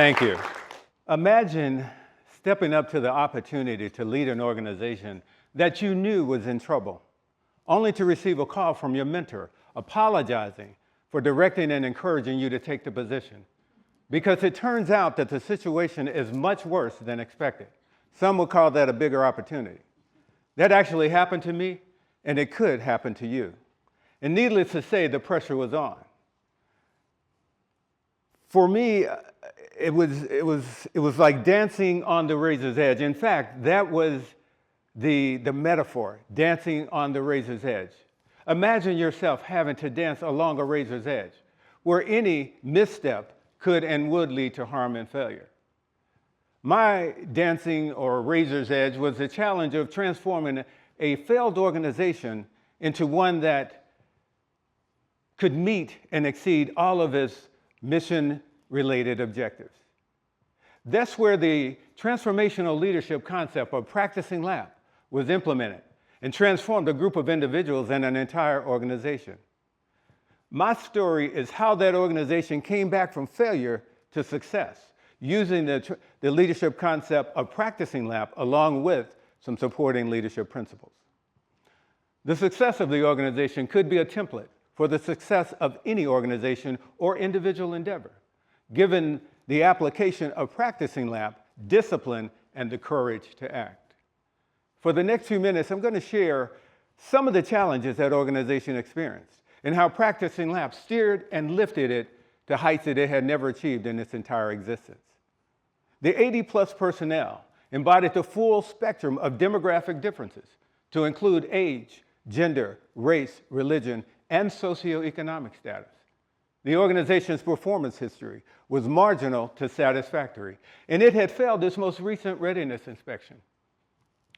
Thank you. Imagine stepping up to the opportunity to lead an organization that you knew was in trouble, only to receive a call from your mentor apologizing for directing and encouraging you to take the position. Because it turns out that the situation is much worse than expected. Some would call that a bigger opportunity. That actually happened to me, and it could happen to you. And needless to say, the pressure was on. For me, it was like dancing on the razor's edge. In fact, that was the metaphor, dancing on the razor's edge. Imagine yourself having to dance along a razor's edge, where any misstep could and would lead to harm and failure. My dancing or razor's edge was the challenge of transforming a failed organization into one that could meet and exceed all of its mission-related objectives. That's where the transformational leadership concept of practicing LAP was implemented and transformed a group of individuals and an entire organization. My story is how that organization came back from failure to success, using the leadership concept of practicing LAP along with some supporting leadership principles. The success of the organization could be a template for the success of any organization or individual endeavor, given the application of practicing LAP, discipline, and the courage to act. For the next few minutes, I'm going to share some of the challenges that organization experienced and how practicing LAP steered and lifted it to heights that it had never achieved in its entire existence. The 80+ personnel embodied the full spectrum of demographic differences to include age, gender, race, religion, and socioeconomic status. The organization's performance history was marginal to satisfactory, and it had failed its most recent readiness inspection.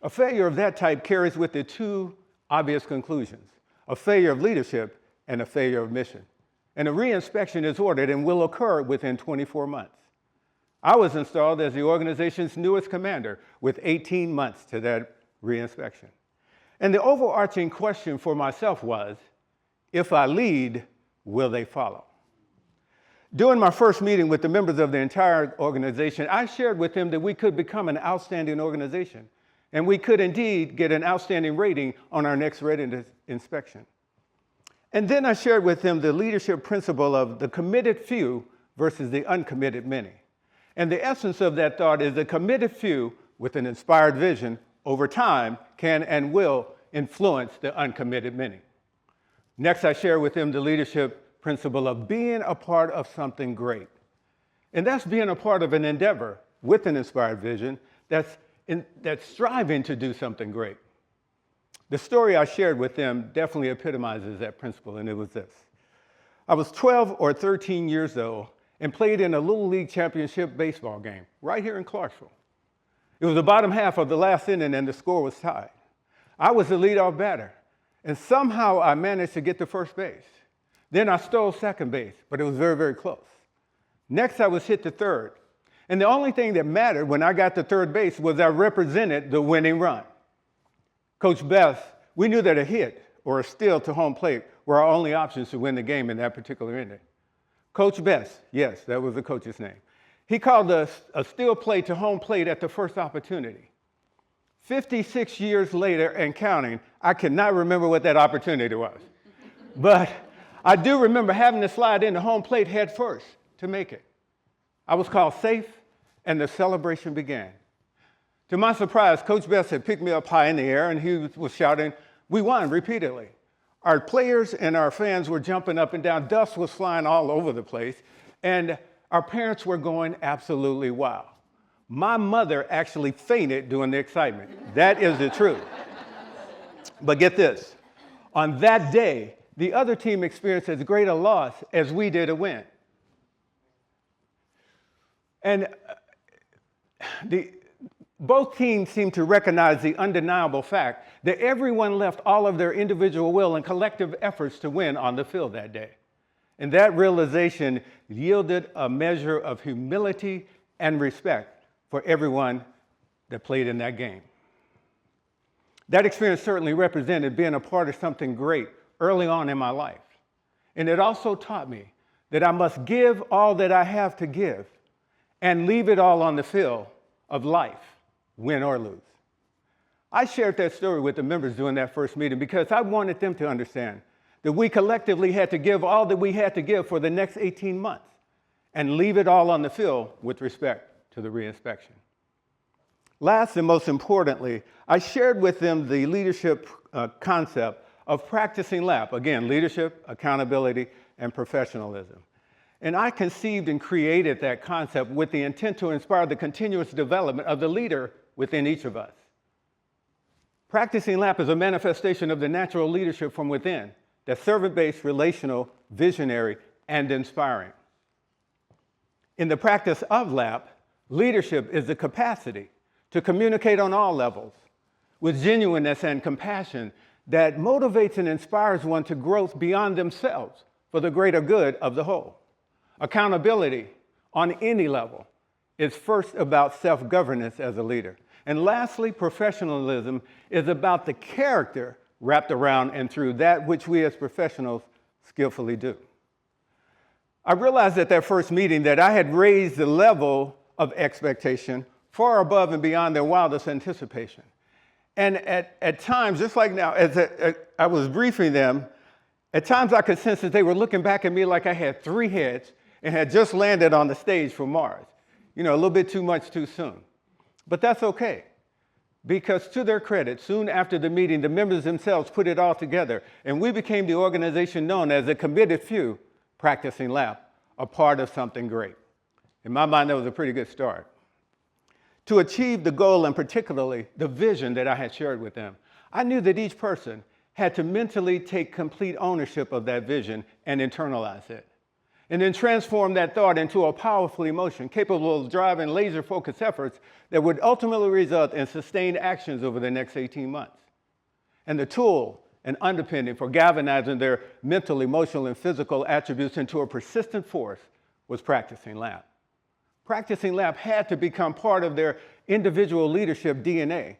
A failure of that type carries with it two obvious conclusions: a failure of leadership and a failure of mission. And a reinspection is ordered and will occur within 24 months. I was installed as the organization's newest commander with 18 months to that reinspection. And the overarching question for myself was, if I lead, will they follow? During my first meeting with the members of the entire organization, I shared with them that we could become an outstanding organization, and we could indeed get an outstanding rating on our next readiness inspection. And then I shared with them the leadership principle of the committed few versus the uncommitted many. And the essence of that thought is the committed few with an inspired vision over time can and will influence the uncommitted many. Next, I share with them the leadership principle of being a part of something great. And that's being a part of an endeavor with an inspired vision that's striving to do something great. The story I shared with them definitely epitomizes that principle, and it was this. I was 12 or 13 years old and played in a Little League Championship baseball game right here in Clarksville. It was the bottom half of the last inning, and the score was tied. I was the leadoff batter, and somehow I managed to get to first base. Then I stole second base, but it was very, very close. Next, I was hit to third, and the only thing that mattered when I got to third base was I represented the winning run. Coach Best, we knew that a hit or a steal to home plate were our only options to win the game in that particular inning. Coach Best, yes, that was the coach's name. He called us a steal play to home plate at the first opportunity. 56 years later and counting, I cannot remember what that opportunity was. But I do remember having to slide into home plate head first to make it. I was called safe, and the celebration began. To my surprise, Coach Best had picked me up high in the air, and he was shouting, "We won," repeatedly. Our players and our fans were jumping up and down. Dust was flying all over the place, and our parents were going absolutely wild. My mother actually fainted during the excitement. That is the truth. But get this. On that day, the other team experienced as great a loss as we did a win. And both teams seemed to recognize the undeniable fact that everyone left all of their individual will and collective efforts to win on the field that day. And that realization yielded a measure of humility and respect for everyone that played in that game. That experience certainly represented being a part of something great early on in my life. And it also taught me that I must give all that I have to give and leave it all on the field of life, win or lose. I shared that story with the members during that first meeting because I wanted them to understand that we collectively had to give all that we had to give for the next 18 months and leave it all on the field with respect to the reinspection. Last and most importantly, I shared with them the leadership concept of practicing LAP. Again, leadership, accountability, and professionalism. And I conceived and created that concept with the intent to inspire the continuous development of the leader within each of us. Practicing LAP is a manifestation of the natural leadership from within that's servant-based, relational, visionary, and inspiring. In the practice of LAP, leadership is the capacity to communicate on all levels with genuineness and compassion that motivates and inspires one to growth beyond themselves for the greater good of the whole. Accountability on any level is first about self-governance as a leader. And lastly, professionalism is about the character wrapped around and through that which we as professionals skillfully do. I realized at that first meeting that I had raised the level of expectation far above and beyond their wildest anticipation. And at times, just like now, as I was briefing them, at times I could sense that they were looking back at me like I had 3 heads and had just landed on the stage from Mars. You know, a little bit too much too soon. But that's okay, because to their credit, soon after the meeting, the members themselves put it all together, and we became the organization known as a committed few practicing LAP, a part of something great. In my mind, that was a pretty good start. To achieve the goal, and particularly the vision that I had shared with them, I knew that each person had to mentally take complete ownership of that vision and internalize it, and then transform that thought into a powerful emotion capable of driving laser-focused efforts that would ultimately result in sustained actions over the next 18 months. And the tool and underpinning for galvanizing their mental, emotional, and physical attributes into a persistent force was practicing LAP. Practicing LAP had to become part of their individual leadership DNA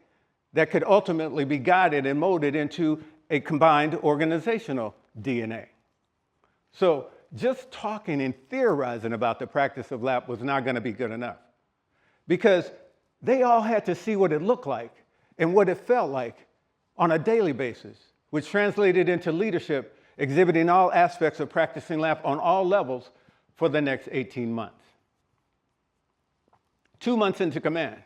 that could ultimately be guided and molded into a combined organizational DNA. So just talking and theorizing about the practice of LAP was not going to be good enough, because they all had to see what it looked like and what it felt like on a daily basis, which translated into leadership exhibiting all aspects of practicing LAP on all levels for the next 18 months. 2 months into command,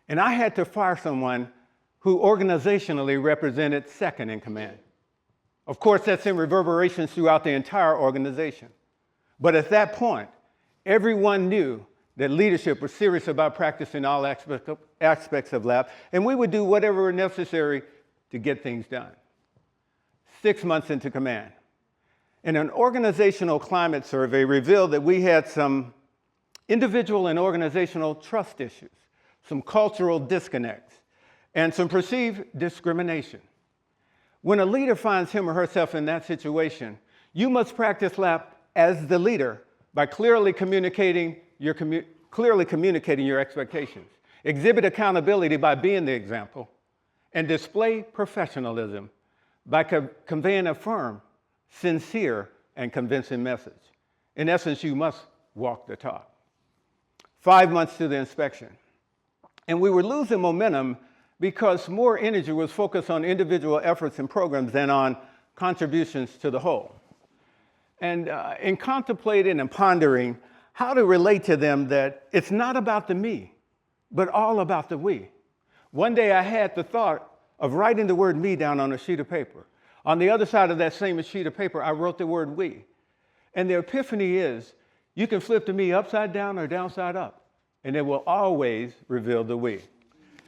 and I had to fire someone who organizationally represented second in command. Of course, that's in reverberations throughout the entire organization. But at that point, everyone knew that leadership was serious about practicing all aspects of LAP, and we would do whatever were necessary to get things done. 6 months into command, and an organizational climate survey revealed that we had some individual and organizational trust issues, some cultural disconnects, and some perceived discrimination. When a leader finds him or herself in that situation, you must practice LAP as the leader by clearly communicating your expectations, exhibit accountability by being the example, and display professionalism by conveying a firm, sincere, and convincing message. In essence, you must walk the talk. 5 months to the inspection, and we were losing momentum because more energy was focused on individual efforts and programs than on contributions to the whole. And in contemplating and pondering how to relate to them that it's not about the me, but all about the we, one day I had the thought of writing the word me down on a sheet of paper. On the other side of that same sheet of paper, I wrote the word we. And the epiphany is, you can flip the me upside down or downside up, and it will always reveal the we.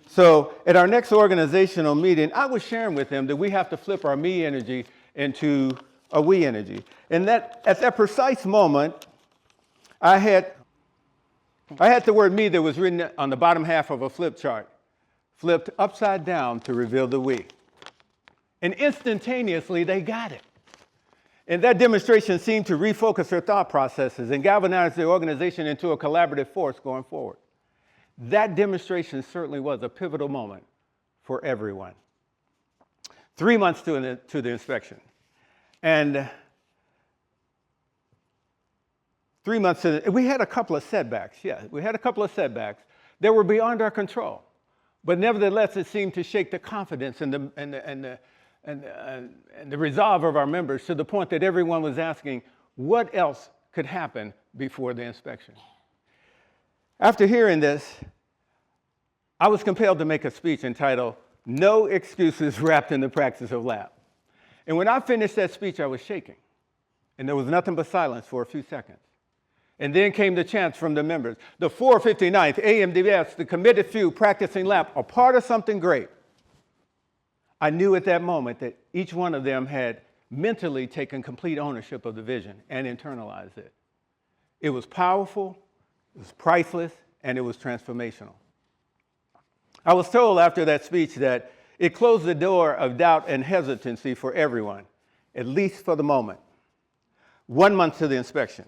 So at our next organizational meeting, I was sharing with them that we have to flip our me energy into a we energy. And that at that precise moment, I had the word me that was written on the bottom half of a flip chart, flipped upside down to reveal the we. And instantaneously, they got it. And that demonstration seemed to refocus their thought processes and galvanize the organization into a collaborative force going forward. That demonstration certainly was a pivotal moment for everyone. 3 months to the inspection. And 3 months in, we had a couple of setbacks. Yeah, we had a couple of setbacks that were beyond our control. But nevertheless, it seemed to shake the confidence and the resolve of our members to the point that everyone was asking, what else could happen before the inspection? After hearing this, I was compelled to make a speech entitled, "No Excuses Wrapped in the Practice of LAP." And when I finished that speech, I was shaking. And there was nothing but silence for a few seconds. And then came the chants from the members. The 459th AMDS, the committed few practicing LAP, are part of something great. I knew at that moment that each one of them had mentally taken complete ownership of the vision and internalized it. It was powerful, it was priceless, and it was transformational. I was told after that speech that it closed the door of doubt and hesitancy for everyone, at least for the moment. 1 month to the inspection.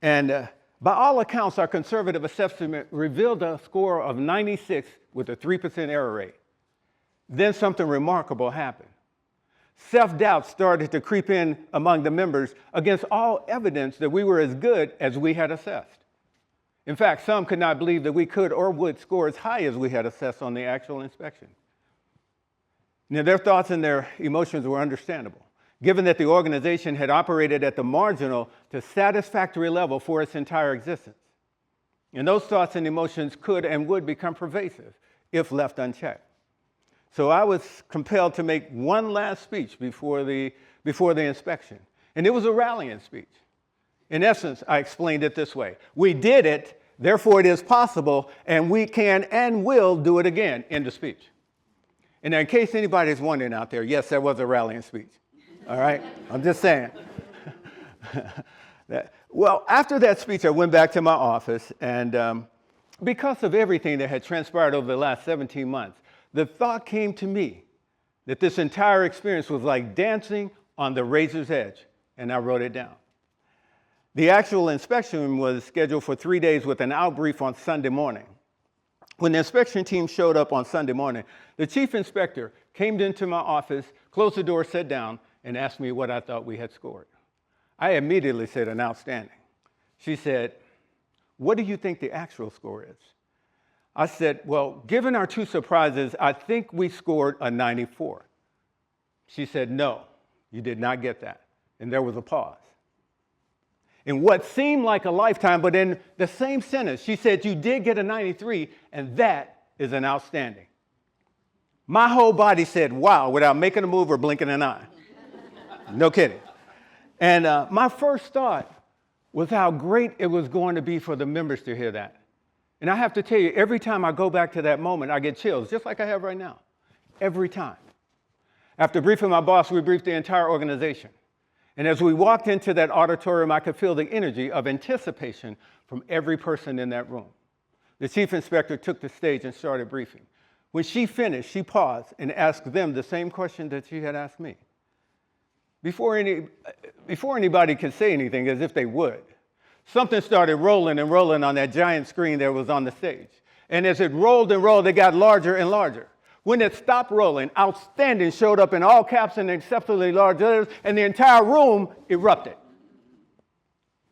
And by all accounts, our conservative assessment revealed a score of 96 with a 3% error rate. Then something remarkable happened. Self-doubt started to creep in among the members against all evidence that we were as good as we had assessed. In fact, some could not believe that we could or would score as high as we had assessed on the actual inspection. Now, their thoughts and their emotions were understandable, given that the organization had operated at the marginal to satisfactory level for its entire existence. And those thoughts and emotions could and would become pervasive if left unchecked. So I was compelled to make one last speech before the inspection. And it was a rallying speech. In essence, I explained it this way. We did it, therefore it is possible, and we can and will do it again. End of speech. And in case anybody's wondering out there, yes, that was a rallying speech. All right? I'm just saying. Well, after that speech, I went back to my office, and because of everything that had transpired over the last 17 months, the thought came to me that this entire experience was like dancing on the razor's edge, and I wrote it down. The actual inspection was scheduled for 3 days with an out brief on Sunday morning. When the inspection team showed up on Sunday morning, the chief inspector came into my office, closed the door, sat down, and asked me what I thought we had scored. I immediately said an outstanding. She said, "What do you think the actual score is?" I said, "Well, given our two surprises, I think we scored a 94. She said, "No, you did not get that." And there was a pause. In what seemed like a lifetime, but in the same sentence, she said, "You did get a 93, and that is an outstanding." My whole body said, "Wow," without making a move or blinking an eye. No kidding. And my first thought was how great it was going to be for the members to hear that. And I have to tell you, every time I go back to that moment, I get chills, just like I have right now. Every time. After briefing my boss, we briefed the entire organization. And as we walked into that auditorium, I could feel the energy of anticipation from every person in that room. The chief inspector took the stage and started briefing. When she finished, she paused and asked them the same question that she had asked me. Before anybody could say anything, as if they would, something started rolling and rolling on that giant screen that was on the stage. And as it rolled and rolled, it got larger and larger. When it stopped rolling, "Outstanding" showed up in all caps and exceptionally large letters, and the entire room erupted.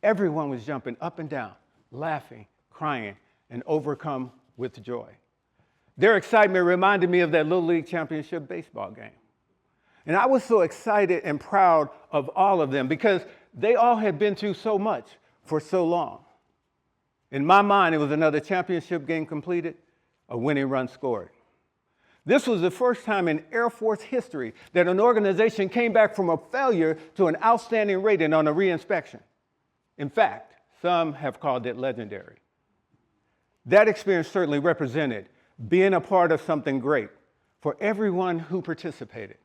Everyone was jumping up and down, laughing, crying, and overcome with joy. Their excitement reminded me of that Little League Championship baseball game. And I was so excited and proud of all of them because they all had been through so much for so long. In my mind, it was another championship game completed, a winning run scored. This was the first time in Air Force history that an organization came back from a failure to an outstanding rating on a reinspection. In fact, some have called it legendary. That experience certainly represented being a part of something great for everyone who participated.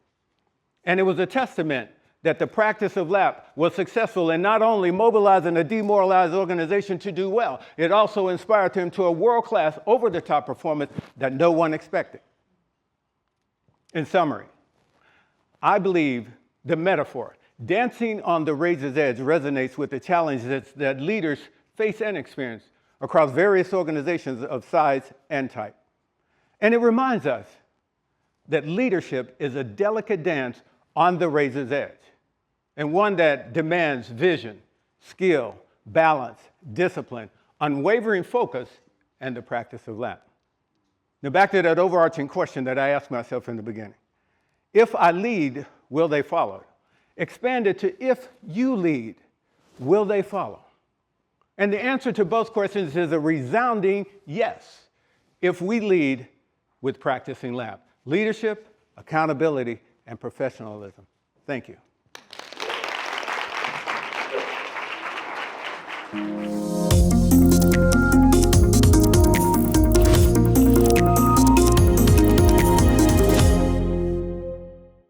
And it was a testament that the practice of LAP was successful in not only mobilizing a demoralized organization to do well, it also inspired them to a world-class, over-the-top performance that no one expected. In summary, I believe the metaphor, dancing on the razor's edge, resonates with the challenges that leaders face and experience across various organizations of size and type. And it reminds us that leadership is a delicate dance on the razor's edge, and one that demands vision, skill, balance, discipline, unwavering focus, and the practice of lap. Now back to that overarching question that I asked myself in the beginning. If I lead, will they follow? Expand it to if you lead, will they follow? And the answer to both questions is a resounding yes, if we lead with practicing lap. Leadership, accountability, and professionalism. Thank you.